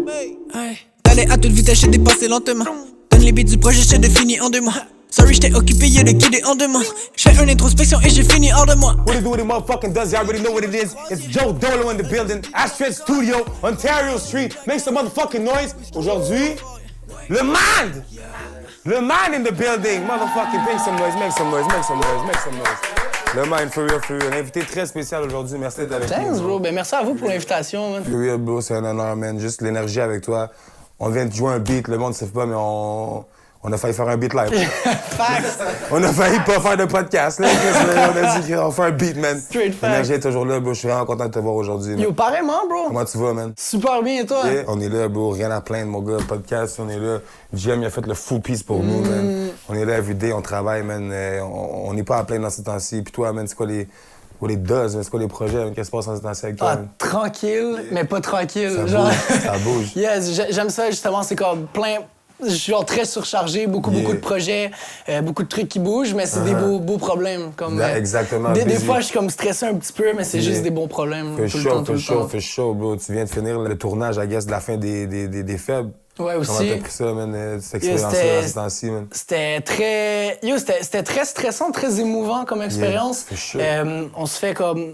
Hey. T'allais à toute vitesse, j'ai dépassé lentement. Donne les beats du projet, j'ai défini en 2 mois. Sorry, j'étais occupé, y'a le guidé en demande. J'fais une introspection et j'ai fini hors de moi. What it do, what it motherfucking does, you already know what it is. It's Joe Dolo in the building, Astrid Studio, Ontario Street. Make some motherfucking noise. Aujourd'hui, le man! Le man in the building. Motherfucking make some noise, make some noise, make some noise, make some noise. Le man, for real, for real. Un invité très spécial aujourd'hui. Merci d'être avec nous. Thanks, bro. Ben, merci à vous pour l'invitation, man. For real, bro, c'est un honneur, man. Juste l'énergie avec toi. On vient de jouer un beat, le monde ne sait pas, mais on a failli faire un beat live. Facts. On a failli pas faire de podcast, là. On a dit qu'on fait un beat, man. Straight fact. L'énergie est toujours là, bro. Je suis vraiment content de te voir aujourd'hui. Yo, pareillement, bro. Comment tu vas, man? Super bien, et toi? Yeah, on est là, bro. Rien à plaindre, mon gars. Podcast, on est là. JM, il a fait le full piece pour nous, man. On est là everyday, on travaille, man. On n'est pas à plaindre dans ces temps-ci. Puis toi, man, c'est quoi les doses, c'est quoi les projets, man? Qu'est-ce qui se passe dans ces temps-ci avec toi, man? Tranquille, mais pas tranquille. Ça genre... bouge, ça bouge. Yes, j'aime ça, justement. C'est comme plein... Je suis genre très surchargé, beaucoup de projets, beaucoup de trucs qui bougent, mais c'est des beaux problèmes. Comme, exactement. Des fois, je suis comme stressé un petit peu, mais c'est juste des bons problèmes. Fais chaud, bro. Tu viens de finir le tournage, I guess, de la fin des Faibles. Ouais, aussi. Comment t'as pris ça, man, cette expérience-là, dans ce temps-ci, man? C'était très... c'était très stressant, très émouvant comme expérience. On se fait comme...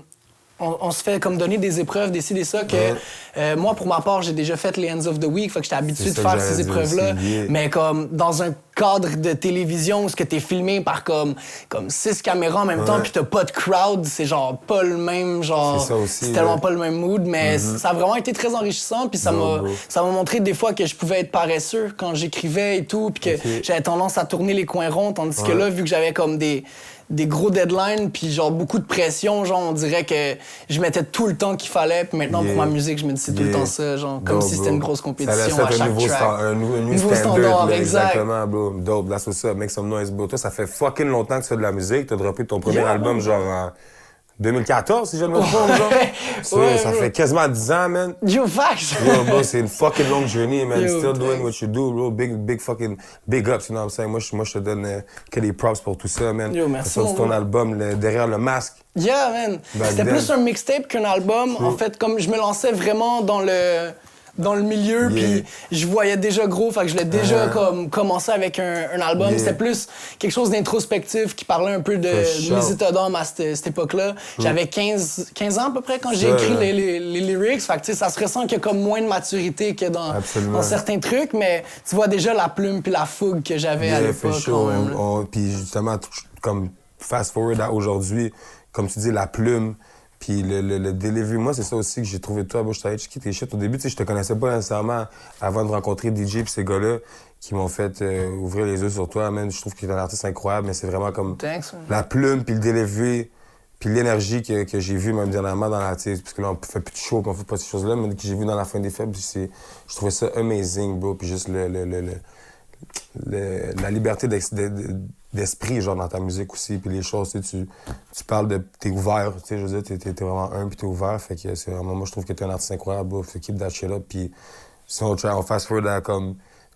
On se fait comme donner des épreuves, des ci, des ça, que moi, pour ma part, j'ai déjà fait les Ends of the Week, fait que j'étais habitué de faire ces épreuves-là. Mais comme dans un cadre de télévision où ce que t'es filmé par comme 6 caméras en même temps, puis t'as pas de crowd, c'est genre pas le même, genre... C'est ça aussi. C'est tellement pas le même mood, mais ça a vraiment été très enrichissant, puis ça m'a montré des fois que je pouvais être paresseux quand j'écrivais et tout, puis que j'avais tendance à tourner les coins ronds, tandis que là, vu que j'avais comme des gros deadlines, puis genre beaucoup de pression, genre on dirait que je mettais tout le temps qu'il fallait, puis maintenant pour ma musique, je me dis c'est tout le temps ça, genre comme si c'était une grosse compétition à chaque track. Un nouveau standard, exactement, bro. Dope, that's what's up, make some noise, bro. Toi, ça fait fucking longtemps que tu fais de la musique, t'as droppé ton premier album genre en 2014, si je ne me trompe, genre. Ça fait quasiment 10 ans, man. Yo, facts! Yo, bro, c'est une fucking long journey, man. Still doing what you do, bro. Big fucking big ups, you know what I'm saying? Moi, je te donne que des props pour tout ça, man. Yo, merci. C'est ton album, Derrière le masque. Yeah, man. C'était plus un mixtape qu'un album. En fait, comme je me lançais vraiment dans le milieu, puis je voyais déjà gros, fait que je l'ai déjà comme commencé avec un album. C'était plus quelque chose d'introspectif qui parlait un peu de mes états d'âme à cette époque-là. J'avais 15 ans à peu près quand j'ai écrit les lyrics, fait que ça se ressent qu'il y a comme moins de maturité que dans certains trucs, mais tu vois déjà la plume puis la fougue que j'avais à l'époque. Puis justement, comme fast-forward à aujourd'hui, comme tu dis, la plume, puis le delivery, moi, c'est ça aussi que j'ai trouvé toi. Je t'avais checké tes shit. Au début, tu sais, je te connaissais pas nécessairement avant de rencontrer DJ puis ces gars-là qui m'ont fait ouvrir les yeux sur toi, man. Je trouve que tu es un artiste incroyable, mais c'est vraiment comme la plume puis le delivery puis l'énergie que j'ai vue même dernièrement dans l'artiste. Parce que là, on fait plus de show, qu'on fait pas ces choses-là, mais que j'ai vu dans la fin des Faibles, je trouvais ça amazing, bro. Puis juste la liberté d'esprit, genre, dans ta musique aussi, puis les choses, tu parles de... T'es ouvert, tu sais, je veux dire, t'es vraiment puis t'es ouvert, fait que c'est vraiment... Moi, je trouve que t'es un artiste incroyable, bro, fait keep that shit up, puis si on fast-forward à, comme,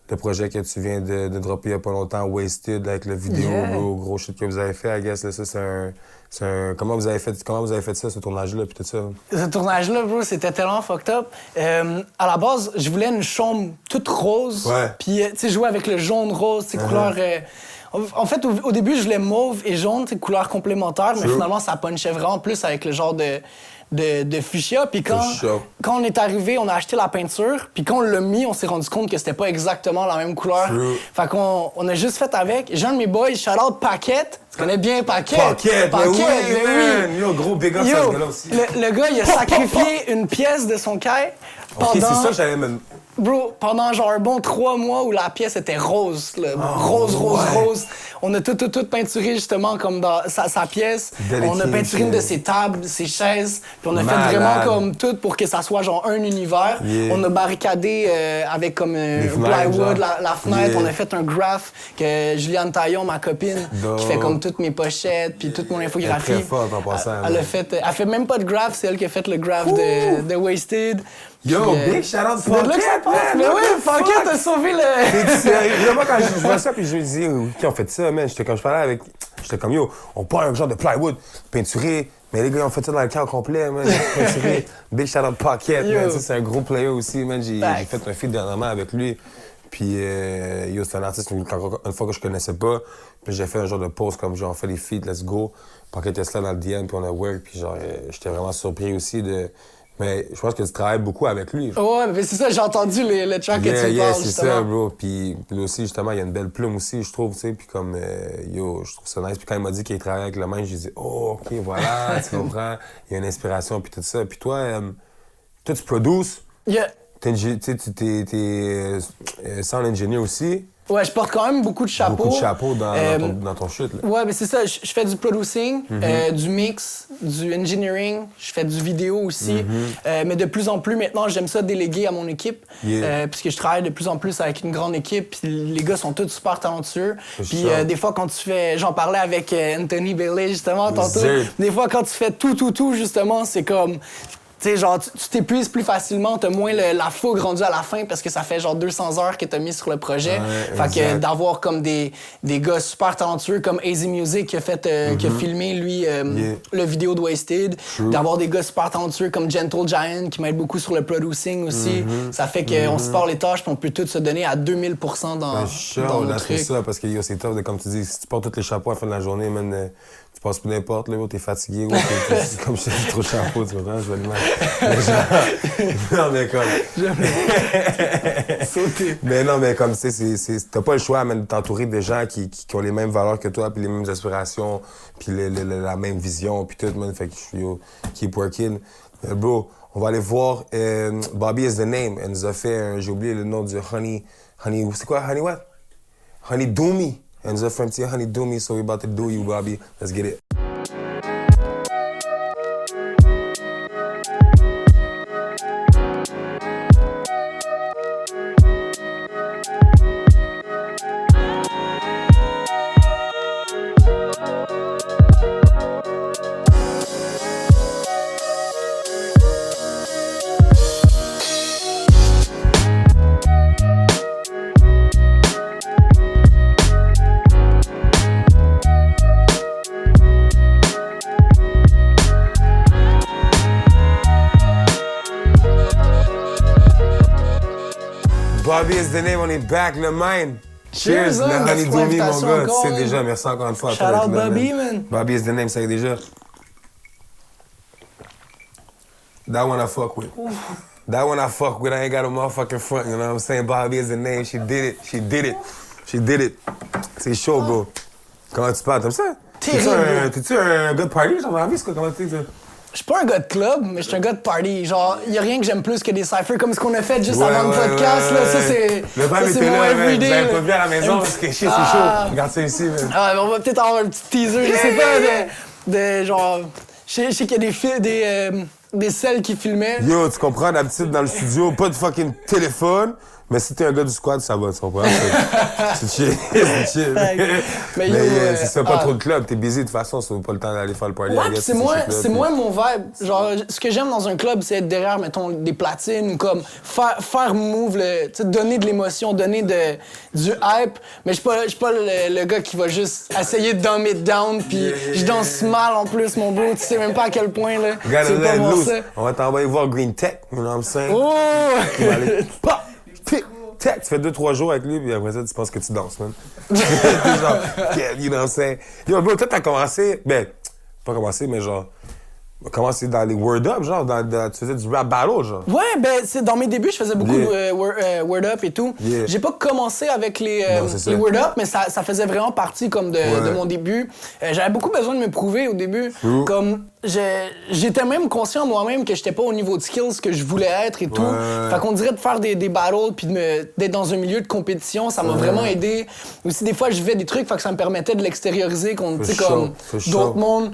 le projet que tu viens de dropper il y a pas longtemps, Wasted, avec la vidéo, bro, gros shit que vous avez fait, I guess, là, ça, c'est un... Comment vous avez fait ça, ce tournage-là, puis tout ça? Ce tournage-là, bro, c'était tellement fucked up. À la base, je voulais une chambre toute rose, puis, tu sais, jouer avec le jaune-rose, tu sais, couleur... En fait, au début, je voulais mauve et jaune, c'est couleurs complémentaires, mais finalement, ça punchait vraiment plus avec le genre de fuchsia. Puis quand on est arrivé, on a acheté la peinture, puis quand on l'a mis, on s'est rendu compte que c'était pas exactement la même couleur. Fait qu'on a juste fait avec. J'ai un de mes boys, shout-out Paquette. Tu connais bien Paquette? Paquette, mais oui! Yo, gros big up, ça, ce gars-là aussi. Le gars, il a sacrifié une pièce de son caille pendant... OK, c'est ça que j'allais me... Bro, pendant genre un bon 3 mois où la pièce était rose, rose. On a tout peinturé justement comme dans sa pièce. On a peinturé une de ses tables, ses chaises. Puis on a fait vraiment comme tout pour que ça soit genre un univers. On a barricadé avec comme plywood la fenêtre. On a fait un graph que Juliane Taillon, ma copine, qui fait comme toutes mes pochettes puis toute mon infographie. Elle est très forte en passant. Elle fait même pas de graph, c'est elle qui a fait le graph de Wasted. Yo, big shout-out Paquette, man! Mais oui, Paquette a sauvé le... Vraiment, quand je vois ça, puis je me dis, qui ont fait ça, man? Quand je parlais avec... J'étais comme, yo, on prend un genre de plywood peinturé Mais les gars, ils ont fait ça dans le camp complet, man. Big shout out Pocket, man. Ça, c'est un gros player aussi, man. J'ai fait un feat dernièrement avec lui. Puis, c'est un artiste une fois que je connaissais pas. Puis j'ai fait un genre de pause comme genre, on fait des feats, let's go. Pocket Tesla dans le DM, puis on a work. Puis genre, j'étais vraiment surpris aussi de... Mais je pense que tu travailles beaucoup avec lui. Ouais, mais c'est ça, j'ai entendu le track que tu parles, c'est justement. ça, bro. Puis aussi, justement, il y a une belle plume aussi, je trouve, tu sais. Puis comme, je trouve ça nice. Puis quand il m'a dit qu'il travaillait avec le même, j'ai dit, oh, OK, voilà, tu comprends. Il y a une inspiration, puis tout ça. Puis toi, tu produces. Yeah. T'es sound engineer aussi. Ouais, je porte quand même beaucoup de chapeaux. Beaucoup de chapeaux dans ton shit, là. Ouais, mais c'est ça. Je fais du producing, du mix, du engineering. Je fais du vidéo aussi. Mais de plus en plus, maintenant, j'aime ça déléguer à mon équipe. Puisque je travaille de plus en plus avec une grande équipe. Puis les gars sont tous super talentueux. Puis des fois, quand tu fais... J'en parlais avec Anthony Bailey, justement, tantôt. Des fois, quand tu fais tout, justement, c'est comme... Tu sais, genre, tu t'épuises plus facilement, t'as moins la fougue rendue à la fin parce que ça fait genre 200 heures que t'as mis sur le projet. Fait que d'avoir comme des gars super talentueux comme Easy Music qui a filmé, lui, le vidéo de Wasted. D'avoir des gars super talentueux comme Gentle Giant qui m'aide beaucoup sur le producing aussi. Ça fait qu'on se part les tâches puis on peut tous se donner à 2000% dans le truc. C'est ça, parce que c'est tough, comme tu dis, si tu portes tous les chapeaux à la fin de la journée, man, tu passes plus n'importe, là, t'es fatigué, t'es comme je t'ai trop de chapeau, tu vois, je vais le mal. Non, mais comme... Sauter. Mais non, mais comme, tu sais, t'as pas le choix, man, de t'entourer de gens qui ont les mêmes valeurs que toi, puis les mêmes aspirations, puis la même vision, puis tout, man, fait que je suis, keep working. Bro, on va aller voir Bobby is the Name, elle nous a fait, j'ai oublié le nom du Honey, c'est quoi, Honey what? Honey Do Me. And the friend here, Honey Do Me, so we about to do you, Bobby. Let's get it. Bobby is the Name, on est back, le mind. Cheers, le Honey Do Me, mon gars. Tu sais déjà, merci encore une fois. Shout out Bobby, man. Bobby is the Name, ça y est déjà. That one I fuck with. That one I fuck with, I ain't got a motherfucking front, you know what I'm saying? Bobby is the Name, she did it. C'est chaud, bro. Comment tu parles, t'aimes ça? T'es-tu un gars de party, genre, dans la vie, c'est quoi, comment tu dis ça? Je suis pas un gars de club, mais je suis un gars de party. Genre, y a rien que j'aime plus que des cyphers comme ce qu'on a fait juste avant le podcast. Là. Ça, c'est mon everyday. Vous avez pas vu à la maison parce que c'est chaud. Regarde ça ici. On va peut-être avoir un petit teaser, je sais pas, de genre... Je sais qu'il y a des selles qui filmaient. Yo, tu comprends, d'habitude, dans le studio, pas de fucking téléphone. Mais si t'es un gars du squad, ça va, tu comprends? C'est chill. Mais c'est ça, pas trop de club. T'es busy de toute façon, ça vaut pas le temps d'aller faire le party. Ouais, c'est moins mon vibe. Genre, ce que j'aime dans un club, c'est être derrière, mettons, des platines ou comme faire move, donner de l'émotion, donner du hype. Mais je suis pas le gars qui va juste essayer de dumb it down, puis je danse mal en plus, mon bro. Tu sais même pas à quel point, là. C'est pas bon ça. On va t'envoyer voir Green Tech, you know what I'm saying? Oh! Tu fais 2-3 jours avec lui, puis après ça, tu penses que tu danses, man. Genre, you know what I'm saying? Yo, bro, toi, t'as commencé, pas commencé, mais genre, commencé dans les Word Up, genre, tu faisais du rap battle, genre. Ouais, c'est dans mes débuts, je faisais beaucoup de Word Up et tout. J'ai pas commencé avec les Word Up, mais ça faisait vraiment partie comme de mon début. J'avais beaucoup besoin de me prouver au début. Comme j'étais même conscient moi-même que j'étais pas au niveau de skills que je voulais être et tout. Fait qu'on dirait de faire des battles puis d'être dans un milieu de compétition, ça m'a vraiment aidé. Aussi, des fois, je vivais des trucs, fait que ça me permettait de l'extérioriser contre, comme d'autres mondes.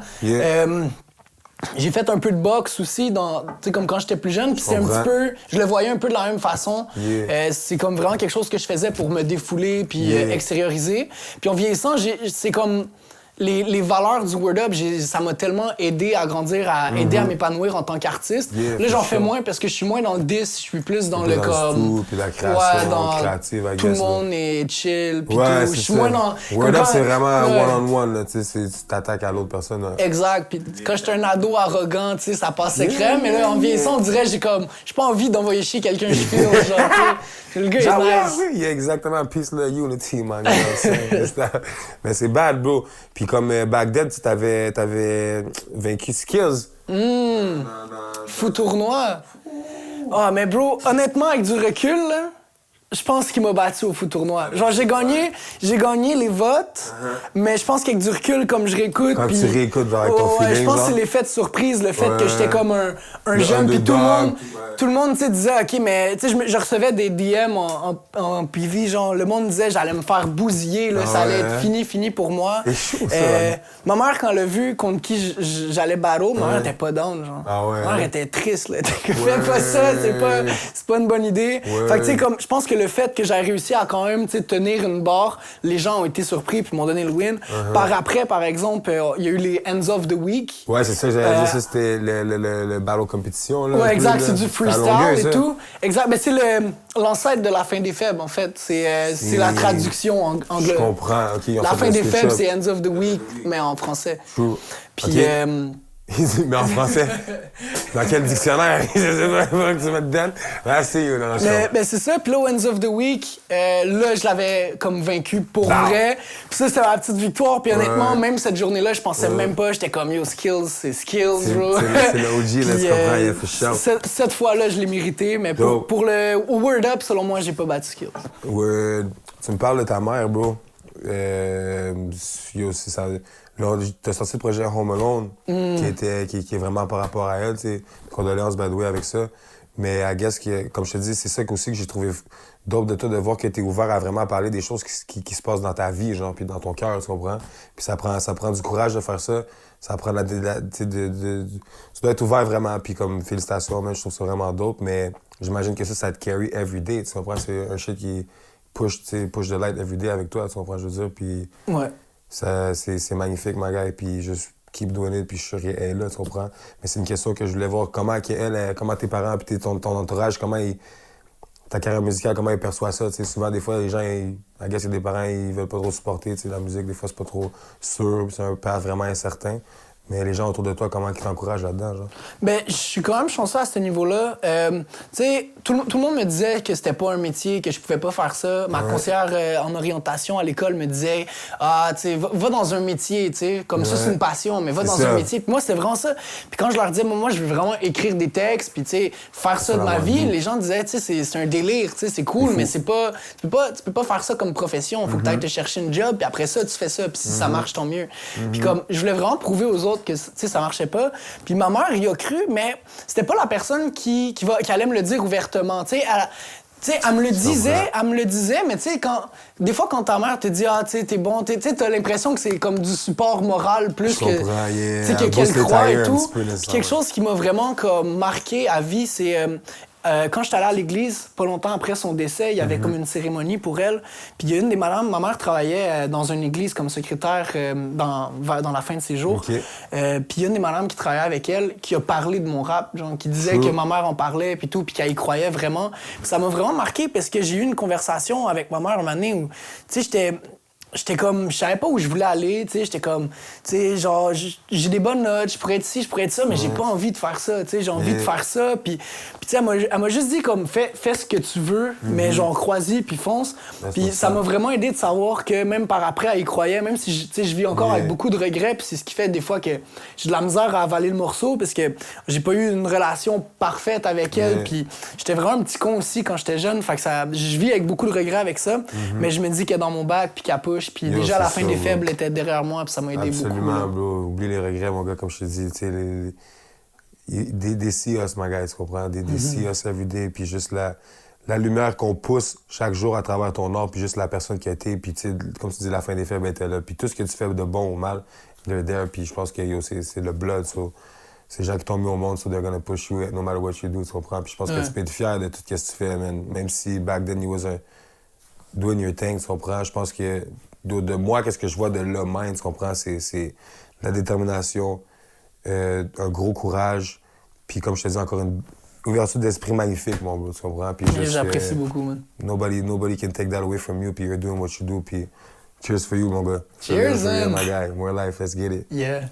J'ai fait un peu de boxe aussi, comme quand j'étais plus jeune, puis c'est un petit peu... Je le voyais un peu de la même façon. C'est comme vraiment quelque chose que je faisais pour me défouler puis extérioriser. Puis en vieillissant, c'est comme... les valeurs du Word Up, ça m'a tellement aidé à grandir, à aider à m'épanouir en tant qu'artiste. Là, j'en fais moins parce que je suis moins dans le 10, je suis plus dans le comme... puis la création créative, tout le monde est chill, puis tout. Je suis moins dans... Word Up, c'est vraiment one-on-one, tu sais, tu t'attaques à l'autre personne. Exact, puis quand j'étais un ado arrogant, tu sais, ça passait crème, mais là, en vieillissant, on dirait, j'ai pas envie d'envoyer chier quelqu'un, je file, genre, le gars est nice. Oui, yeah, exactement, peace, love, unity, man. Mais c'est bad, bro. Puis comme back then, tu t'avais vaincu Skills. Fou tournoi. Ah, mais bro, honnêtement, avec du recul, là, je pense qu'il m'a battu au foot tournoi. Genre, j'ai gagné les votes, mais je pense qu'avec du recul, comme je réécoute... Quand tu réécoutes avec ton feeling, je pense que c'est l'effet de surprise, le fait que j'étais comme un jeune, puis tout le monde, tu sais, disait, OK, mais tu sais, je recevais des DM en PV, genre, le monde disait, j'allais me faire bousiller, là, ça allait être fini pour moi. C'est chaud, ça. Ma mère, quand elle a vu contre qui j'allais battle, ma mère était pas down, genre. Ma mère était triste, là. Fais pas ça, c'est pas une bonne idée. Fait que, tu sais, comme, je pense que le fait que j'ai réussi à quand même tenir une barre, les gens ont été surpris puis m'ont donné le win. Par après, par exemple, il y a eu les Ends of the Week. Ouais, c'est ça, j'allais dire ça, c'était le battle compétition. Là, ouais, exact, c'est du freestyle et tout. Exact, mais c'est l'ancêtre de la fin des faibles, en fait. C'est la traduction en anglais. Je comprends, OK. La fin des faibles, c'est Ends of the Week, mais en français. True. Puis... mais en français, dans quel dictionnaire? Je sais pas, faut que tu mettes dedans. Mais c'est ça, puis là, Ends of the Week, là, je l'avais comme vaincu pour vrai. Puis ça, c'était ma petite victoire. Puis honnêtement, même cette journée-là, je pensais même pas. J'étais comme, yo, skills, c'est skills, bro. C'est le OG, là, tu comprends, il a fait chaud. Cette fois-là, je l'ai mérité, mais pour le Word Up, selon moi, j'ai pas battu skills. Word. Tu me parles de ta mère, bro. Yo, c'est ça... Là, t'as sorti le projet Home Alone, qui est vraiment par rapport à elle, tu sais. Condoléances, by the way, avec ça. Mais I guess que, comme je te dis, c'est ça aussi que j'ai trouvé dope de toi, de voir que t'es ouvert à vraiment parler des choses qui se passent dans ta vie, genre, puis dans ton cœur, tu comprends? Puis ça prend du courage de faire ça. Ça prend tu dois être ouvert vraiment, puis comme félicitations, même, je trouve ça vraiment dope, mais j'imagine que ça te carry every day, tu comprends? C'est un shit qui push the light every day avec toi, tu comprends, je veux dire, puis... Ouais. C'est magnifique, ma gars, puis juste keep doing it, puis je suis sûr qu'elle est là, tu comprends? Mais c'est une question que je voulais voir, comment tes parents, puis ton entourage, ta carrière musicale, comment ils perçoivent ça, tu sais, souvent, des fois, les gens, I guess, il y a des parents, ils veulent pas trop supporter, tu sais, la musique, des fois, c'est pas trop sûr, c'est un path vraiment incertain. Mais les gens autour de toi, comment ils t'encouragent là-dedans, genre? Ben, je suis quand même chanceux à ce niveau-là. Tu sais, tout le monde me disait que c'était pas un métier, que je pouvais pas faire ça. Ma conseillère en orientation à l'école me disait « Ah, tu sais, va dans un métier, tu sais, comme ça, c'est une passion, mais va dans un métier. » Puis moi, c'était vraiment ça. Puis quand je leur disais « Moi, je veux vraiment écrire des textes, puis tu sais, faire ça de ma vie », les gens disaient « Tu sais, c'est un délire, tu sais, c'est cool, mais c'est pas... Tu peux pas faire ça comme profession. Faut que t'ailles te chercher une job, puis après ça, tu fais ça. Puis si ça marche, tant mieux. » Puis comme, je voulais vraiment prouver aux autres que ça marchait pas. Puis ma mère y a cru, mais c'était pas la personne qui allait me le dire ouvertement. Tu sais, elle me le disait, mais tu sais, des fois, quand ta mère te dit « Ah, tu sais, t'es bon », tu sais, t'as l'impression que c'est comme du support moral plus que... Tu sais, qu'elle croit et tout. Puis quelque chose qui m'a vraiment comme marqué à vie, c'est... quand j'étais allé à l'église, pas longtemps après son décès, il y avait comme une cérémonie pour elle. Puis il y a une des madames, ma mère travaillait dans une église comme secrétaire dans la fin de ses jours. Puis il y a une des madames qui travaillait avec elle qui a parlé de mon rap, genre qui disait que ma mère en parlait puis tout, puis qu'elle y croyait vraiment. Puis ça m'a vraiment marqué parce que j'ai eu une conversation avec ma mère une année où, tu sais, j'étais comme, je savais pas où je voulais aller, tu sais, j'étais comme, tu sais, genre, j'ai des bonnes notes, je pourrais être ci, je pourrais être ça, mais j'ai pas envie de faire ça, tu sais, j'ai envie de faire ça, puis tu sais, elle m'a juste dit comme, fais ce que tu veux, mais genre, crois-y, puis fonce, puis ça m'a vraiment aidé de savoir que même par après, elle y croyait, même si, tu sais, je vis encore avec beaucoup de regrets, puis c'est ce qui fait des fois que j'ai de la misère à avaler le morceau, parce que j'ai pas eu une relation parfaite avec elle, puis j'étais vraiment un petit con aussi quand j'étais jeune, fait que je vis avec beaucoup de regrets avec ça, mais je me dis qu'elle est dans mon bac, puis qu'elle push. Puis déjà, la fin des faibles était derrière moi, puis ça m'a aidé beaucoup. Absolument, bro. Oublie les regrets, mon gars, comme je te dis. Tu sais, des see us, my guy, tu comprends? Des see us every day, puis juste la lumière qu'on pousse chaque jour à travers ton art, puis juste la personne qui a été, puis tu sais, comme tu dis, la fin des faibles était là. Puis tout ce que tu fais de bon ou mal, they're there, puis je pense que c'est le blood, so. C'est les gens qui t'ont mis au monde, so they're gonna push you no matter what you do, tu comprends? Puis je pense que tu peux être fier de tout ce que tu fais, man. Même si back then you was doing your thing, tu comprends? Je pense que de moi, qu'est-ce que je vois de le mind, tu comprends? C'est la détermination, un gros courage, puis comme je te dis, encore une ouverture d'esprit magnifique, mon bro, tu comprends? Puis j'apprécie beaucoup, man. Nobody can take that away from you, puis you're doing what you do, puis cheers for you, mon gars. Cheers, for real, man. my guy. More life, let's get it. Yeah.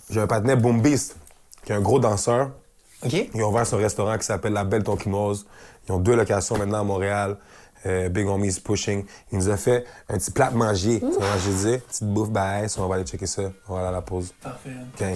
J'ai un partenaire Boom Beast, qui est un gros danseur. OK. Ils ont ouvert ce restaurant qui s'appelle La Belle Tonkinoise. Ils ont 2 locations maintenant à Montréal. Big Homies Pushing. Il nous a fait un petit plat de manger. Tu vois, je dis, petite bouffe baisse. On va aller checker ça. On va aller à la pause. Parfait. Okay.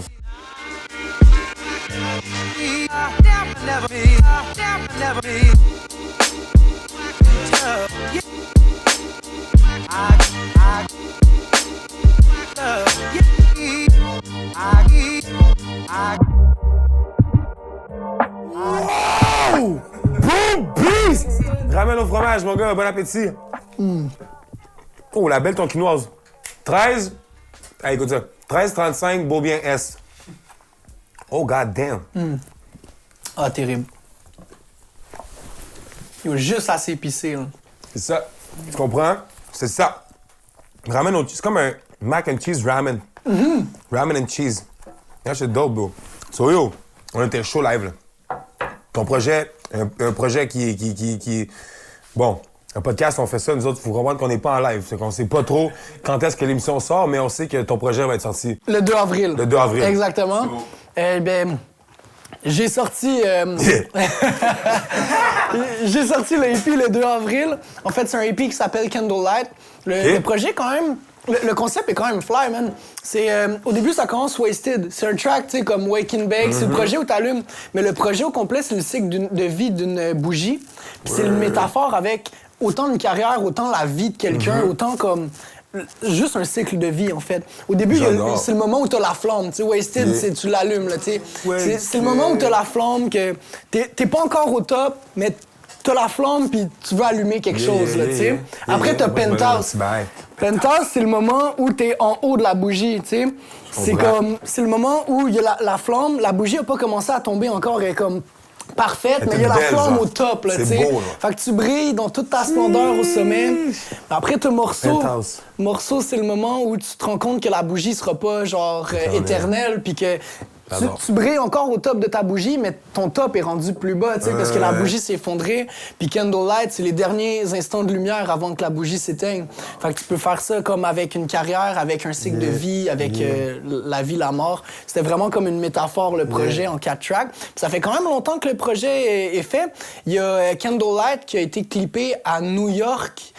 Wow! Boom Beast! Ramène au fromage, mon gars. Bon appétit. Oh, La Belle Tonkinoise. 13. Hey, écoute ça. 13,35, Beaubien Est. Oh, god damn. Ah, terrible. Yo, juste assez épicé, là. C'est ça. Tu comprends? C'est ça. Ramen au... C'est comme un mac and cheese ramen. Ramen and cheese. Yeah, c'est dope, bro. So, yo, on était chaud live, là. Ton projet, un projet qui... Bon, un podcast, on fait ça, nous autres, il faut comprendre qu'on n'est pas en live. C'est qu'on sait pas trop quand est-ce que l'émission sort, mais on sait que ton projet va être sorti. Le 2 avril. Le 2 avril. Exactement. J'ai sorti... j'ai sorti le EP le 2 avril. En fait, c'est un EP qui s'appelle Candlelight. Le projet, quand même... Le concept est quand même fly, man. C'est, au début, ça commence Wasted. C'est un track, tu sais, comme Wake and Bake. C'est le projet où t'allumes. Mais le projet au complet, c'est le cycle de vie d'une bougie. Puis c'est une métaphore avec autant une carrière, autant la vie de quelqu'un, autant comme... Juste un cycle de vie, en fait. Au début, c'est le moment où t'as la flamme. Tu sais, Wasted, c'est tu l'allumes, là, tu sais. C'est le moment où t'as la flamme, que t'es pas encore au top, mais t'as la flamme, puis tu veux allumer quelque chose, là, tu sais. Après, t'as Penthouse. Penthouse, c'est le moment où t'es en haut de la bougie, tu sais. C'est le moment où il y a la flamme, la bougie a pas commencé à tomber encore, elle est comme parfaite, mais il y a la flamme au top, là, tu sais. Fait que tu brilles dans toute ta splendeur au sommet. Après, t'as Morceau. Morceau, c'est le moment où tu te rends compte que la bougie sera pas, genre, éternelle, puis que tu brilles encore au top de ta bougie, mais ton top est rendu plus bas, tu sais, parce que la bougie s'est effondrée. Puis Candlelight, c'est les derniers instants de lumière avant que la bougie s'éteigne. Fait que tu peux faire ça comme avec une carrière, avec un cycle de vie, avec la vie, la mort. C'était vraiment comme une métaphore, le projet, en 4 tracks. Puis ça fait quand même longtemps que le projet est fait. Il y a Candlelight qui a été clippé à New York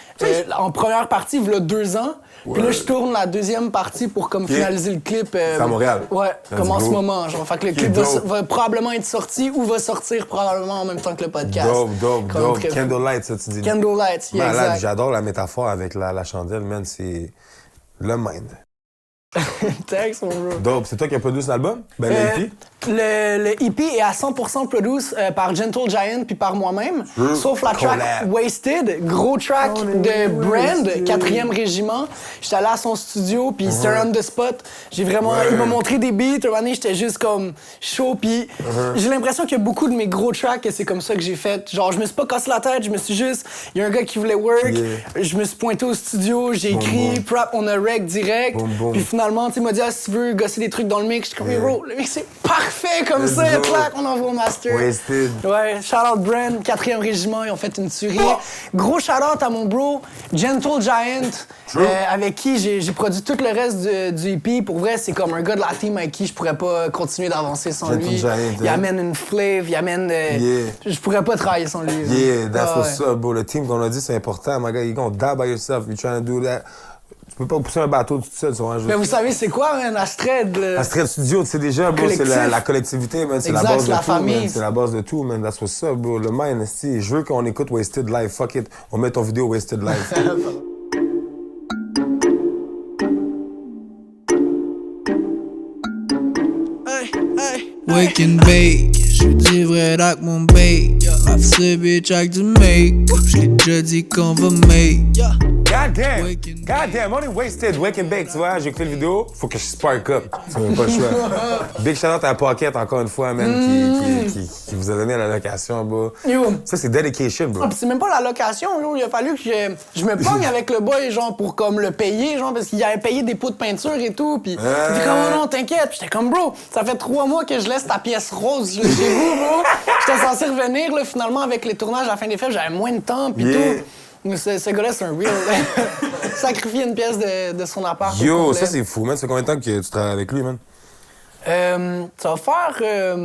en première partie, il y a 2 ans. Puis là, je tourne la deuxième partie pour comme finaliser le clip. C'est à Montréal? Ouais, comme en ce moment. Genre, fait que le clip va probablement être sorti ou va sortir probablement en même temps que le podcast. Dope. Candlelight, ça, tu dis. Candlelight, yeah, exact. J'adore la métaphore avec la chandelle, man. C'est le mind. Thanks, mon bro. Dope. C'est toi qui as produit cet album? Ben, le EP? Le EP est à 100% produit par Gentle Giant puis par moi-même. Sauf la track Wasted, gros track de Brand, 4e régiment. J'étais allé à son studio puis c'était un on the spot. J'ai vraiment... Il m'a montré des beats. Un moment donné, j'étais juste comme chaud puis j'ai l'impression qu'il y a beaucoup de mes gros tracks que c'est comme ça que j'ai fait. Genre, je me suis pas cassé la tête, je me suis juste... Il y a un gars qui voulait work. Je me suis pointé au studio, j'ai écrit, prop, on a rec direct. Puis finalement, tu sais, il m'a dit, si tu veux gosser des trucs dans le mix, j'étais comme, bro, le mix c'est parfait comme ça, clac, on envoie au master. Wasted. Ouais, shout-out Brand, 4e régiment, ils ont fait une tuerie. Gros shout-out à mon bro, Gentle Giant, avec qui j'ai produit tout le reste du EP. Pour vrai, c'est comme un gars de la team avec qui je pourrais pas continuer d'avancer sans lui. Giant, il amène une flavor, il amène... Je pourrais pas travailler sans lui. Yeah, that's what's up, bro. Le team qu'on a dit, c'est important. My guy, you're gonna die by yourself. You're trying to do that. Tu peux pas pousser un bateau tout seul, tu vois. Mais vous savez, c'est quoi, man, Astrid? Astrid Studio, tu sais déjà, bro, c'est la collectivité, man. C'est la base de tout, man. C'est la base de tout, man. That's what's up, bro. Le mind, je veux qu'on écoute Wasted Live. Fuck it. On met ton vidéo Wasted Live. Wake and bake, j'suis du vrai avec mon bake. Raf ce bitch avec du make. J'l'ai déjà dit qu'on va make. God damn, only wasted. Wake and bake, tu vois, j'ai écouté la vidéo, faut que je spark up. C'est même pas le choix. Big shout-out à Pocket, encore une fois, man, qui vous a donné la location, bro. Yo. Ça, c'est dedication, bro. Ah, pis c'est même pas la location, yo. Il a fallu que je me pogne avec le boy, genre, pour comme le payer, genre, parce qu'il avait payé des pots de peinture et tout. Pis il dit comme, oh non, t'inquiète. Pis j'étais comme, bro, ça fait 3 mois que je laisse ta pièce rose là, chez vous, bro. J'étais censé revenir, là, finalement, avec les tournages à la fin des fêtes, j'avais moins de temps, pis tout. Ce gars-là, c'est un real. Sacrifier une pièce de son appart. Yo, ça, c'est fou, man. Ça fait combien de temps que tu travailles avec lui, man? Ça va faire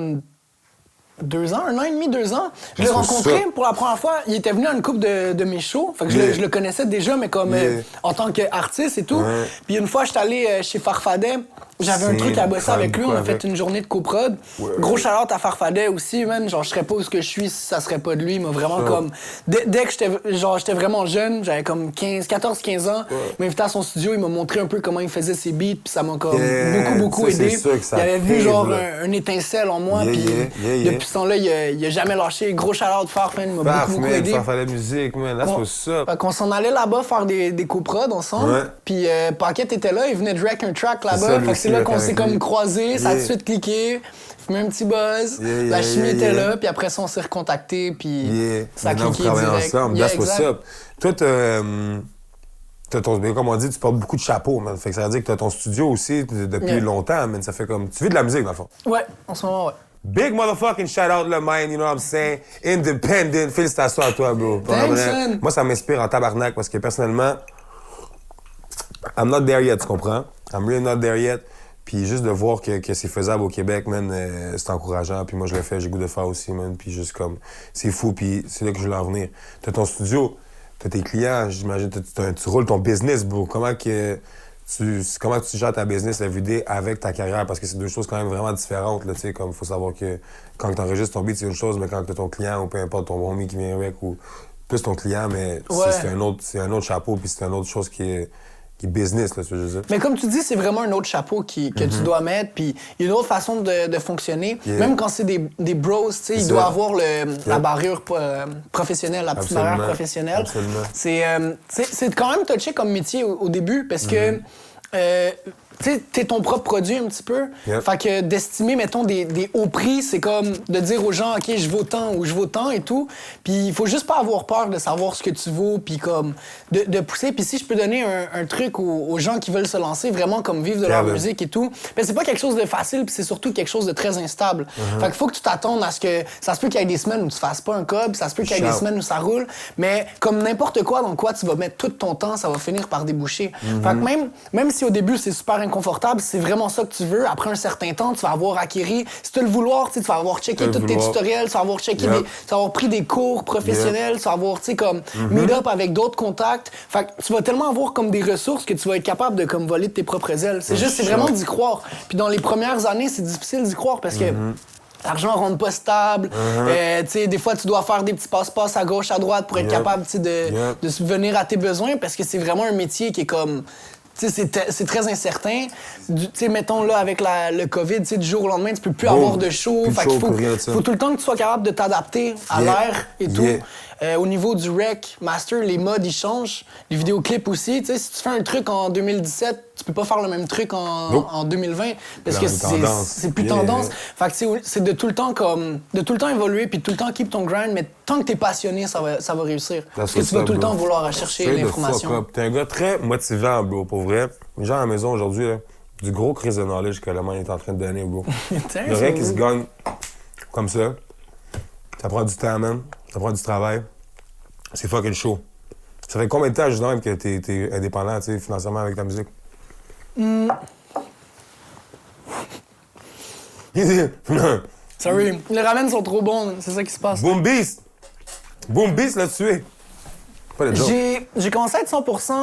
2 ans, 1 an et demi, 2 ans. Je l'ai rencontré pour la première fois. Il était venu à une couple de mes shows. Fait que je le connaissais déjà, mais comme en tant qu'artiste et tout. Puis une fois, j'étais allé chez Farfadet. J'avais un truc à bosser avec lui. On a fait une journée de coprod. Gros shout-out à Farfadet aussi, man. Genre, je serais pas où je suis si ça serait pas de lui. Il m'a vraiment comme... Dès que j'étais vraiment jeune, j'avais comme 14-15 ans, il m'a invité à son studio. Il m'a montré un peu comment il faisait ses beats. Puis ça m'a comme beaucoup aidé. Il avait vu genre un étincelle en moi. Puis depuis ce temps-là, il a jamais lâché. Gros shout-out Farf, man. Il m'a beaucoup aidé. Farfadet musique, man. That's what's up. Fait qu'on s'en allait là-bas faire des coprods ensemble. Puis Pocket était là. Il venait de rec un track là-bas. C'est là qu'on s'est comme croisés, ça a tout de suite cliqué, fumé un petit buzz, la chimie était là, puis après ça, on s'est recontactés, puis ça a cliqué direct. Ensemble. That's what's up. Toi, comme on dit, tu portes beaucoup de chapeaux, man. Fait que ça veut dire que t'as ton studio aussi depuis longtemps, man. Ça fait comme... Tu vis de la musique, dans le fond. Ouais, en ce moment, ouais. Big motherfucking shout-out, le man, you know what I'm saying? Independent. Félicitations à toi, bro. Thanks, man. Moi, ça m'inspire en tabarnak parce que, personnellement, I'm not there yet, tu comprends? I'm really not there yet. Puis juste de voir que c'est faisable au Québec, man, c'est encourageant. Puis moi, je le fais, j'ai goût de le faire aussi, man. Puis juste comme, c'est fou, puis c'est là que je voulais en venir. T'as ton studio, t'as tes clients, j'imagine, tu roules ton business, bro. Comment tu gères ta business everyday avec ta carrière? Parce que c'est deux choses quand même vraiment différentes, là, tu sais. Comme, faut savoir que quand t'enregistres ton beat, c'est une chose, mais quand t'as ton client, ou peu importe, ton homie qui vient avec, ou plus ton client, mais c'est un autre chapeau, puis c'est une autre chose qui est business, là, ce que je veux dire. Mais comme tu dis, c'est vraiment un autre chapeau que tu dois mettre, puis il y a une autre façon de fonctionner. Même quand c'est des bros, tu sais, il doit avoir la barrière professionnelle, la petite barrière professionnelle. Absolument. C'est quand même touché comme métier au début, parce que... tu sais, t'es ton propre produit un petit peu. Fait que d'estimer, mettons, des hauts prix, c'est comme de dire aux gens, OK, je vaux tant ou je vaux tant et tout. Puis il faut juste pas avoir peur de savoir ce que tu vaux, puis comme de pousser. Puis si je peux donner un truc aux gens qui veulent se lancer, vraiment comme vivre de leur musique et tout, ben c'est pas quelque chose de facile, puis c'est surtout quelque chose de très instable. Fait qu'il faut que tu t'attendes à ce que... Ça se peut qu'il y ait des semaines où tu fasses pas un cob, ça se peut qu'il y ait des semaines où ça roule, mais comme n'importe quoi dans quoi tu vas mettre tout ton temps, ça va finir par déboucher. Fait que même si au début, c'est super inconfortable, c'est vraiment ça que tu veux. Après un certain temps, tu vas avoir acquis, si tu le vouloir, tu vas avoir checké tous tes tutoriels, tu vas avoir checké tu vas avoir pris des cours professionnels, tu vas avoir, tu sais, comme meet up avec d'autres contacts. Fait que tu vas tellement avoir comme des ressources que tu vas être capable de comme voler de tes propres ailes. C'est juste, c'est vraiment d'y croire. Puis dans les premières années, c'est difficile d'y croire parce que l'argent rentre pas stable. Tu sais, des fois, tu dois faire des petits passe-passe à gauche, à droite pour être capable, tu sais, de subvenir à tes besoins parce que c'est vraiment un métier qui est comme... Tu sais, c'est très incertain. Tu sais, mettons, là, avec le COVID, tu sais, du jour au lendemain, tu peux plus avoir de show. Fait qu'il faut tout le temps que tu sois capable de t'adapter à l'air et tout. Au niveau du rec, master, les modes, ils changent. Les vidéoclips aussi. Tu sais, si tu fais un truc en 2017, tu peux pas faire le même truc en 2020 parce que c'est plus tendance. Fait que c'est de tout le temps évoluer puis de tout le temps keep ton grind, mais tant que t'es passionné, ça va réussir. Parce que tu vas tout le temps vouloir chercher l'information. T'es un gars très motivant, bro, pour vrai. Les gens à la maison aujourd'hui, là, du gros crise de knowledge que le man est en train de donner, bro. Le rien qui se gagne comme ça, ça prend du temps, man. Ça prend du travail. C'est fucking chaud. Ça fait combien de temps, justement, que t'es indépendant, tu sais, financièrement avec ta musique? Sorry. Les ramen sont trop bons, c'est ça qui se passe. Boom Beast! Boom Beast l'a tué. Pas de joke. J'ai commencé à être 100%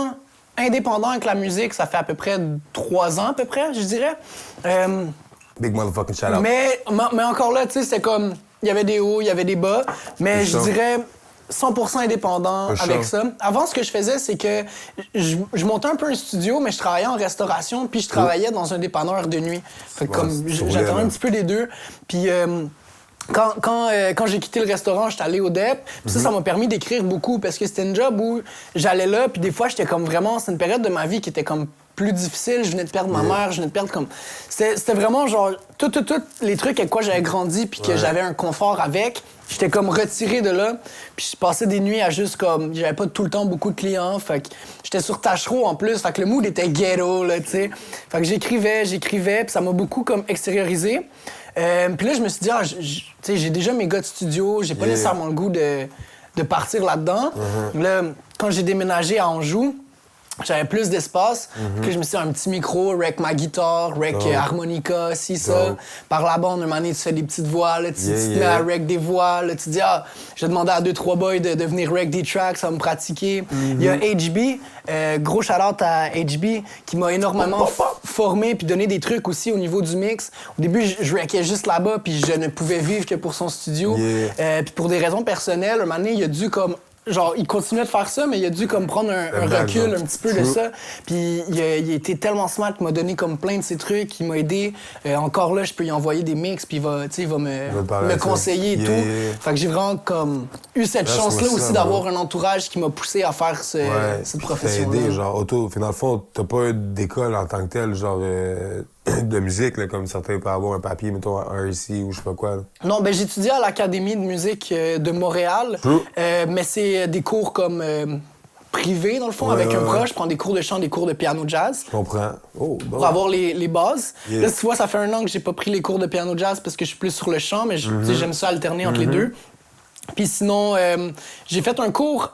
indépendant avec la musique, ça fait à peu près 3 ans, à peu près, je dirais. Big motherfucking shout-out. Mais encore là, tu sais, c'était comme... Il y avait des hauts, il y avait des bas, mais je dirais 100% indépendant avec ça. Avant, ce que je faisais, c'est que je montais un peu un studio, mais je travaillais en restauration, puis je travaillais dans un dépanneur de nuit. Fait que comme j'attendais un petit peu les deux. Puis Quand j'ai quitté le restaurant, j'étais allé au DEP. Puis ça m'a permis d'écrire beaucoup parce que c'était une job où j'allais là. Puis des fois, j'étais comme vraiment... C'est une période de ma vie qui était comme plus difficile. Je venais de perdre ma mère, je venais de perdre comme... C'était vraiment genre... Tous les trucs avec quoi j'avais grandi puis que j'avais un confort avec, j'étais comme retiré de là. Puis je passais des nuits à juste comme... J'avais pas tout le temps beaucoup de clients. Fait que j'étais sur Tachereau en plus. Fait que le mood était ghetto, là, tu sais. Fait que j'écrivais. Puis ça m'a beaucoup comme extériorisé. Puis là, je me suis dit, j'ai déjà mes gars de studio, j'ai pas nécessairement le goût de partir là-dedans. Là, quand j'ai déménagé à Anjou, j'avais plus d'espace. Puis je me suis dit, un petit micro, rec ma guitare, rec harmonica, ça. Par la bande, un moment donné, tu fais des petites voix, là, tu te mets à rec des voix, là, tu te dis, je vais demander à 2-3 boys de venir rec des tracks, ça va me pratiquer. Il y a HB, gros shout-out à HB, qui m'a énormément formé puis donné des trucs aussi au niveau du mix. Au début, je rackais juste là-bas, puis je ne pouvais vivre que pour son studio. Puis pour des raisons personnelles, un moment donné, il a dû comme... Genre, il continuait de faire ça, mais il a dû comme prendre un recul un petit peu de ça. Puis il a été tellement smart qu'il m'a donné comme plein de ces trucs, il m'a aidé. Encore là, je peux lui envoyer des mix, puis il va me conseiller et tout. Fait que j'ai vraiment comme eu cette chance-là aussi d'avoir un entourage qui m'a poussé à faire cette profession-là. Aidé, genre, dans le fond, t'as pas eu d'école en tant que telle, genre... de musique, là, comme certains peuvent avoir un papier, mettons, un RC ou je sais pas quoi. Là. Non, ben j'ai étudié à l'Académie de musique de Montréal, mais c'est des cours comme privés, dans le fond, avec un proche. Je prends des cours de chant, des cours de piano jazz. Je comprends. Oh, bon. Pour avoir les bases. Là, tu vois, ça fait 1 an que j'ai pas pris les cours de piano jazz parce que je suis plus sur le chant, mais j'aime ça alterner entre les deux. Puis sinon, j'ai fait un cours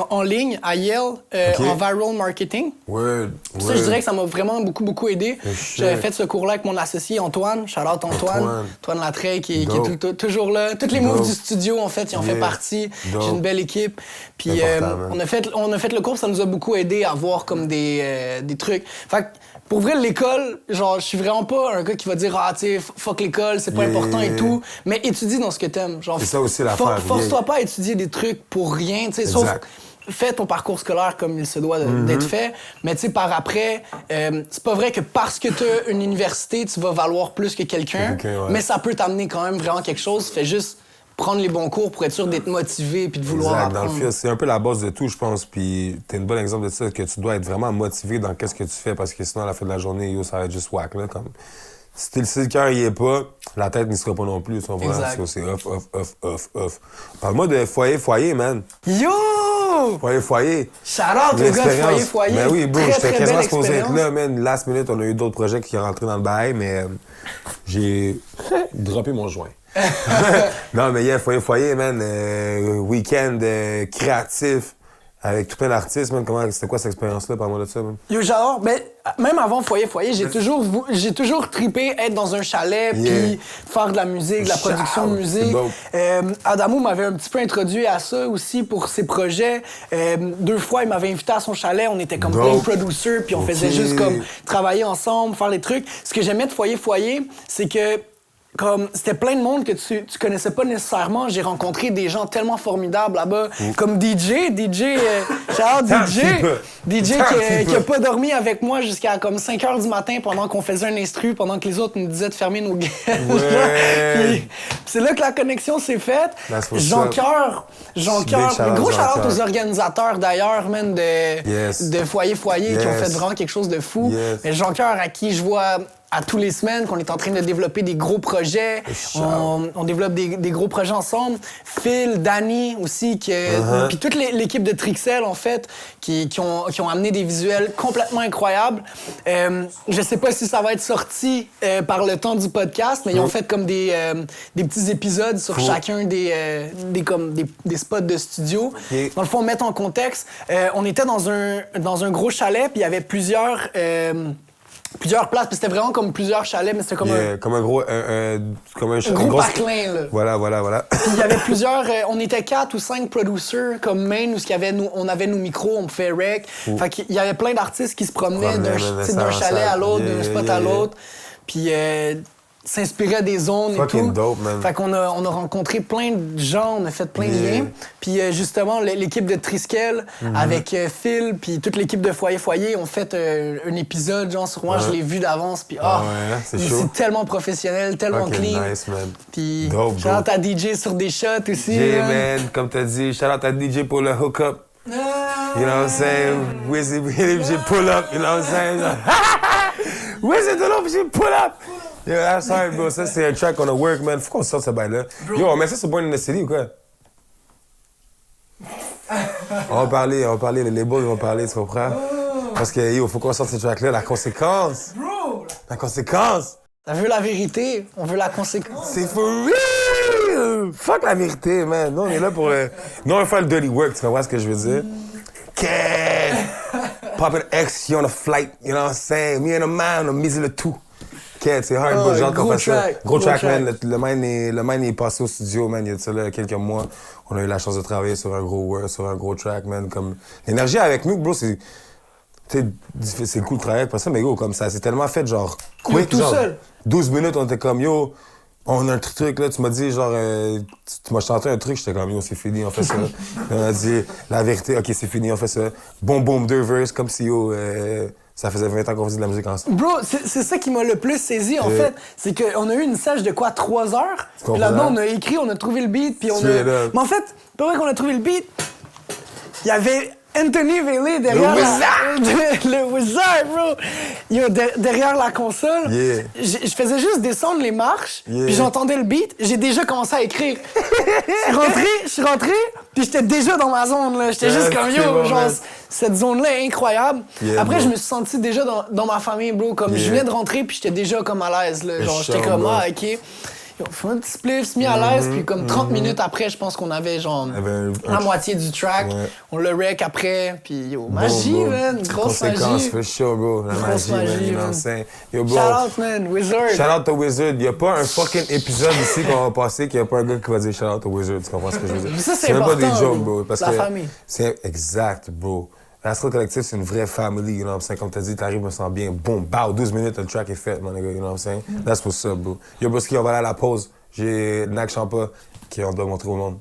en ligne à Yale en viral marketing. Ça, je dirais que ça m'a vraiment beaucoup aidé. J'avais fait ce cours-là avec mon associé Antoine. Shout-out Antoine Latreille qui est toujours là. Tous les moves du studio, en fait, ils en fait partie. J'ai une belle équipe. Puis on a fait le cours, ça nous a beaucoup aidé à voir comme des trucs. Fait que, pour vrai, l'école, genre, je suis vraiment pas un gars qui va dire « tu sais, fuck l'école, c'est pas important et tout », mais étudie dans ce que t'aimes. Genre, c'est ça aussi l'affaire. Force-toi pas à étudier des trucs pour rien, tu sais, sauf fais ton parcours scolaire comme il se doit d'être fait, mais tu sais, par après, c'est pas vrai que parce que t'as une université, tu vas valoir plus que quelqu'un, mais ça peut t'amener quand même vraiment quelque chose. Fais juste prendre les bons cours pour être sûr d'être motivé puis de vouloir apprendre. Dans le fil, c'est un peu la base de tout, je pense. Puis t'es un bon exemple de ça, que tu dois être vraiment motivé dans qu'est-ce que tu fais, parce que sinon, à la fin de la journée, ça va être juste whack, là, comme... Si le cœur y est pas, la tête n'y sera pas non plus. C'est off. Parle-moi de foyer, man. Yo! Foyer. Shout-out au gars de foyer. Ben oui, bro, j'étais quasiment supposé être là, man. Last minute, on a eu d'autres projets qui sont rentrés dans le bail, mais j'ai droppé mon joint. Non, mais foyer, man. Week-end créatif. Avec tout plein d'artistes, man, c'était quoi cette expérience-là? Parle-moi de ça, man. Yo, j'adore. Mais même avant Foyer, j'ai toujours trippé être dans un chalet puis faire de la musique, de la production de musique. Adamo m'avait un petit peu introduit à ça aussi pour ses projets. 2 fois, il m'avait invité à son chalet. On était comme plein de producers puis on faisait juste comme travailler ensemble, faire les trucs. Ce que j'aimais de Foyer, c'est que comme c'était plein de monde que tu connaissais pas nécessairement. J'ai rencontré des gens tellement formidables là-bas, comme DJ qui a pas dormi avec moi jusqu'à comme 5h du matin pendant qu'on faisait un instru, pendant que les autres nous disaient de fermer nos gueules. Puis c'est là que la connexion s'est faite. Jean-Cœur, gros shout-out aux organisateurs d'ailleurs, man, de Foyer, qui ont fait vraiment quelque chose de fou. Mais Jean-Cœur, à qui je vois à tous les semaines, qu'on est en train de développer des gros projets. On développe des gros projets ensemble. Phil, Danny aussi, puis toute l'équipe de Trixel, en fait, qui ont amené des visuels complètement incroyables. Je sais pas si ça va être sorti par le temps du podcast, mais ils ont fait comme des petits épisodes sur chacun des spots de studio. Dans le fond, mettre en contexte, on était dans un gros chalet, puis il y avait plusieurs places, puis c'était vraiment comme plusieurs chalets, mais c'était comme un gros patelin, là. Voilà. Puis il y avait plusieurs... on était 4 ou 5 producers, comme main, où on avait nos micros, on pouvait rec. Fait qu'il y avait plein d'artistes qui se promenaient d'un chalet à l'autre, d'un spot à l'autre. Puis s'inspirait des zones et Fucking tout. dope, man. Fait qu'on a rencontré plein de gens, on a fait plein de liens. Puis justement, l'équipe de Triskel avec Phil, puis toute l'équipe de Foyer ont fait un épisode, genre sur moi, je l'ai vu d'avance. Puis c'est chaud. c'est tellement professionnel, tellement Fucking clean. nice, man. Puis Dope, shout out à DJ sur des shots aussi. Yeah, man, comme t'as dit, shout out à DJ pour le hook-up. You know what I'm saying? Wizzy, j'ai pull up, you know what I'm saying? Wizzy, j'ai pull up! Yeah, that's hard, bro. Ça, c'est un track qu'on a work, man. Faut qu'on sorte ce bail-là. Yo, on met ça sur Born in the City ou quoi? On va parler, les labels vont parler, tu comprends? Parce que, yo, faut qu'on sorte ce track-là. La conséquence! Bro! La conséquence! T'as vu la vérité? On veut la conséquence. C'est for real! Fuck la vérité, man. Nous, on est là pour le... Nous, on va faire le dirty work, tu comprends ce que je veux dire? Poppin' X, you on a flight, you know what I'm saying? Me and a man, on a misé le tout. C'est hard, bro. Genre qu'on fait ça. Gros track, man. Le man est passé au studio, man. Il y a de ça, là, quelques mois. On a eu la chance de travailler sur un gros track, man. Comme... L'énergie avec nous, bro, c'est... C'est cool de travailler avec ça, mais yo, comme ça, c'est tellement fait, genre, quick, tout genre, seul. 12 minutes, on était comme, yo, on a un truc, là, tu m'as dit, genre, tu m'as chanté un truc, j'étais comme, yo, c'est fini, on fait ça. On a dit, la vérité, ok, c'est fini, on fait ça. Boom, 2 verses, comme si, yo, ça faisait 20 ans qu'on faisait de la musique ensemble. Bro, c'est ça qui m'a le plus saisi, en fait. C'est qu'on a eu une sèche de quoi, 3 heures? Puis là-dedans, on a écrit, on a trouvé le beat, puis on a... Mais en fait, pas vrai qu'on a trouvé le beat, il y avait... Anthony Bailey derrière le Wizard, bro! Yo, derrière la console, je faisais juste descendre les marches, puis j'entendais le beat, j'ai déjà commencé à écrire. Je suis rentré, puis j'étais déjà dans ma zone, là. J'étais juste comme, yo, genre, cette zone-là est incroyable. Après, je me suis senti déjà dans ma famille, bro. Comme je venais de rentrer, puis j'étais déjà comme à l'aise, là. Genre, j'étais comme, OK. On fait un petit spliff, mis à l'aise, puis comme 30 minutes après, je pense qu'on avait genre la moitié du track. On le rec après, puis yo, magie, man, grosse magie. For sure, bro. La grosse magie, man. Yo, bro. Shout out, man, Wizard. Shout out to Wizard. Y'a pas un fucking épisode ici qu'on va passer qu'il y a pas un gars qui va dire shout out to Wizard. Tu comprends ce que je veux dire? Ça, c'est important, même pas des jokes, bro. Parce la que famille. C'est exact, bro. L'Astro Collectif, c'est une vraie family, you know what I'm saying? Comme t'as dit, t'arrives, me sens bien. Boum, bow, 12 minutes, le track est fait, mon nigga, you know what I'm saying? That's what's up, bro. Yo, Boski, on va aller à la pause. J'ai Nak Champa qu'on doit montrer au monde.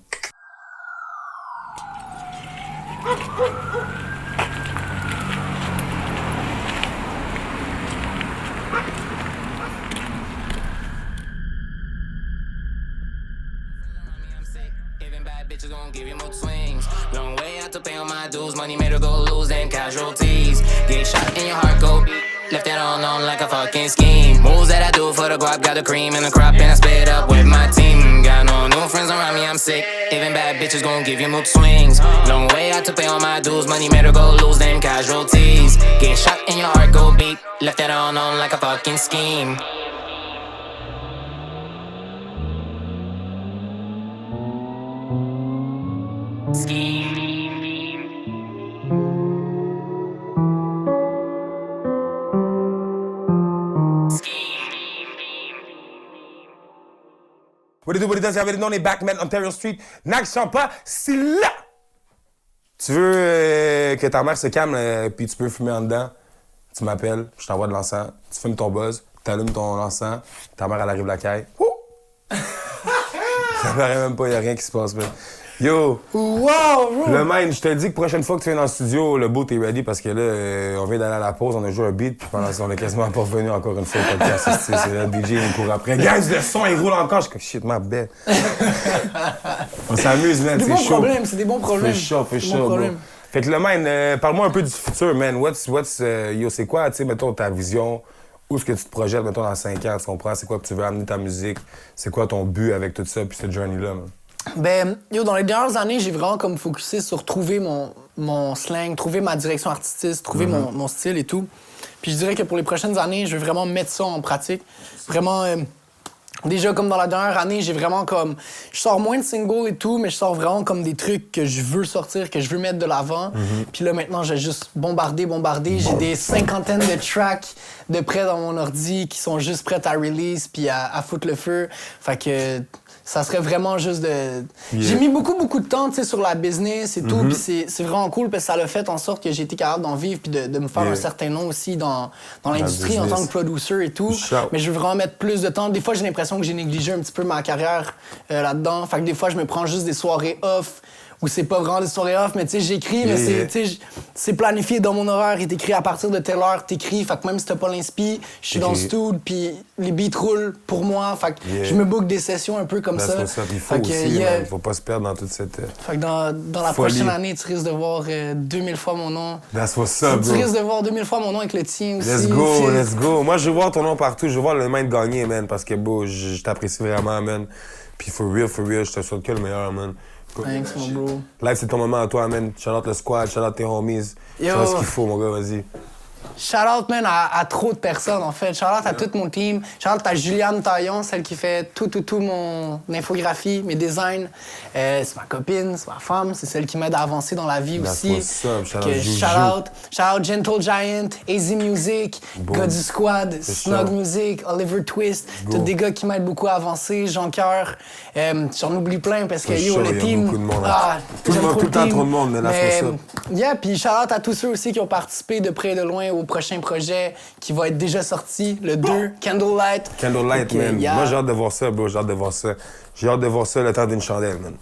Bitches gon' give you more swings. Long way out to pay on my dues. Money made her go lose them casualties. Get shot in your heart, go beat. Left that on like a fucking scheme. Moves that I do for the guap. Got the cream in the crop and I split up with my team. Got no new friends around me, I'm sick. Even bad bitches gon' give you mood swings. Long way out to pay on my dues. Money made her go lose them casualties. Get shot in your heart, go beat. Left that on like a fucking scheme. What it do, you already know, on est Backman, Ontario Street. Nak Champa, c'est là! Tu veux que ta mère se calme, puis tu peux fumer en dedans, tu m'appelles, je t'envoie de l'encens, tu fumes ton buzz, t'allumes ton encens, ta mère, elle arrive la caille. Ça paraît même pas, y'a rien qui se passe, man. Yo! Wow, bro! Le man, je te dis que prochaine fois que tu viens dans le studio, le beat est ready parce que là, on vient d'aller à la pause, on a joué un beat, puis pendant ça, on est quasiment pas revenu encore une fois au podcast. C'est le DJ, il court après. Guys, le son, il roule encore. Je suis comme shit, ma bête. On s'amuse, man, c'est chaud. C'est des bons problèmes. Fait chaud, bro. Fait que le man, parle-moi un peu du futur, man. Yo, c'est quoi, tu sais, mettons, ta vision? Où est-ce que tu te projettes, mettons, dans 5 ans, tu comprends? C'est quoi que tu veux amener ta musique? C'est quoi ton but avec tout ça, puis cette journey-là, man? Ben, yo, dans les dernières années, j'ai vraiment comme focusé sur trouver mon slang, trouver ma direction artistique, trouver mon style et tout. Puis je dirais que pour les prochaines années, je vais vraiment mettre ça en pratique. Vraiment, déjà comme dans la dernière année, j'ai vraiment comme... Je sors moins de singles et tout, mais je sors vraiment comme des trucs que je veux sortir, que je veux mettre de l'avant. Puis là, maintenant, j'ai juste bombardé. J'ai des 50aines de tracks de près dans mon ordi qui sont juste prêtes à release puis à foutre le feu. Fait que... ça serait vraiment juste de... J'ai mis beaucoup de temps, tu sais, sur la business et tout, puis c'est vraiment cool parce que ça l'a fait en sorte que j'ai été capable d'en vivre puis de me faire un certain nom aussi dans l'industrie en tant que producer et tout. Mais je veux vraiment mettre plus de temps. Des fois, j'ai l'impression que j'ai négligé un petit peu ma carrière là-dedans. Fait que des fois, je me prends juste des soirées off où c'est pas vraiment des soirées off, mais tu sais, j'écris, mais c'est planifié dans mon horaire, il est écrit à partir de telle heure, t'écris, fait que même si t'as pas l'inspi, je suis dans le studio, puis les beats roulent pour moi, fait que je me book des sessions un peu comme ça. Il faut aussi, faut pas se perdre dans toute cette Fait que dans la prochaine année, tu risques de voir 2000 fois mon nom. That's what's up, tu risques de voir 2000 fois mon nom avec le tien aussi. Let's go. Moi, je veux voir ton nom partout, je veux voir le Mind gagner, man, parce que, bro, je t'apprécie vraiment, man. Puis for real, je te souhaite que le meilleur, man. Thanks, mon bro. Live, c'est ton moment à toi, man. Shout out le squad, shout out tes homies. Shout out ce qu'il faut, mon gars, vas-y. Shout out, man, à trop de personnes, en fait. Shout out à tout mon team. Shout out à Juliane Taillon, celle qui fait tout mon infographie, mes designs. C'est ma copine, c'est ma femme, c'est celle qui m'aide à avancer dans la vie aussi. Shout out Gentle Giant, AZ Music, gars du squad, Snug Music, Oliver Twist. Tous des gars qui m'aident beaucoup à avancer. Jean Coeur. J'en oublie plein parce que le team. Beaucoup de monde, tout le temps trop de monde, mais là, c'est ça. Yeah, puis shout out à tous ceux aussi qui ont participé de près et de loin au prochain projet qui va être déjà sorti, le 2, Candlelight. Candlelight, man. Moi, j'ai hâte de voir ça, bro. J'ai hâte de voir ça. J'ai hâte de voir ça le temps d'une chandelle, man.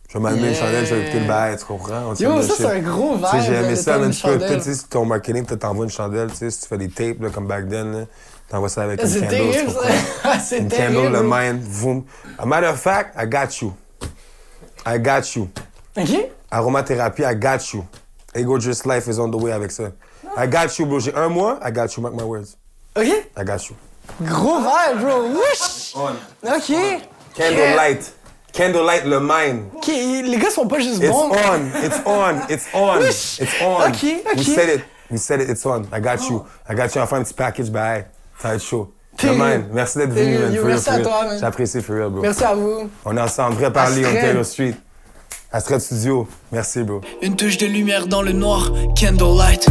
Je vais m'allumer une chandelle, je vais écouter le bail, tu comprends? Yo, ça, c'est un gros vibe. J'ai aimé ça, man. Peut-être, si ton marketing, peut-être t'envoies une chandelle, tu sais, si tu fais des tapes, là, comme back then, là, t'envoies ça avec une candle, tu comprends? C'est une terrible. Candle, le mind, boom. A matter of fact, I got you. I got you. OK? Aromathérapie, I got you. Ego Just Life is on the way avec ça. I got you, bro. J'ai 1 mois, I got you, mark my words. OK? I got you. Gros vibe, bro. Wesh! OK. Candlelight. Candlelight, le mind. OK, les gars sont pas juste bons. It's on. Wesh! It's on. OK. We said it, it's on. I got you. Enfin, un petit package, bye. Ça va être chaud. Le mind. Merci d'être venu, man. Merci à toi, man. J'apprécie, for real, bro. Merci à vous. On est ensemble, vrai parler, on Taylor Street. Astrid Studio. Merci, bro. Une touche de lumière dans le noir, Candlelight.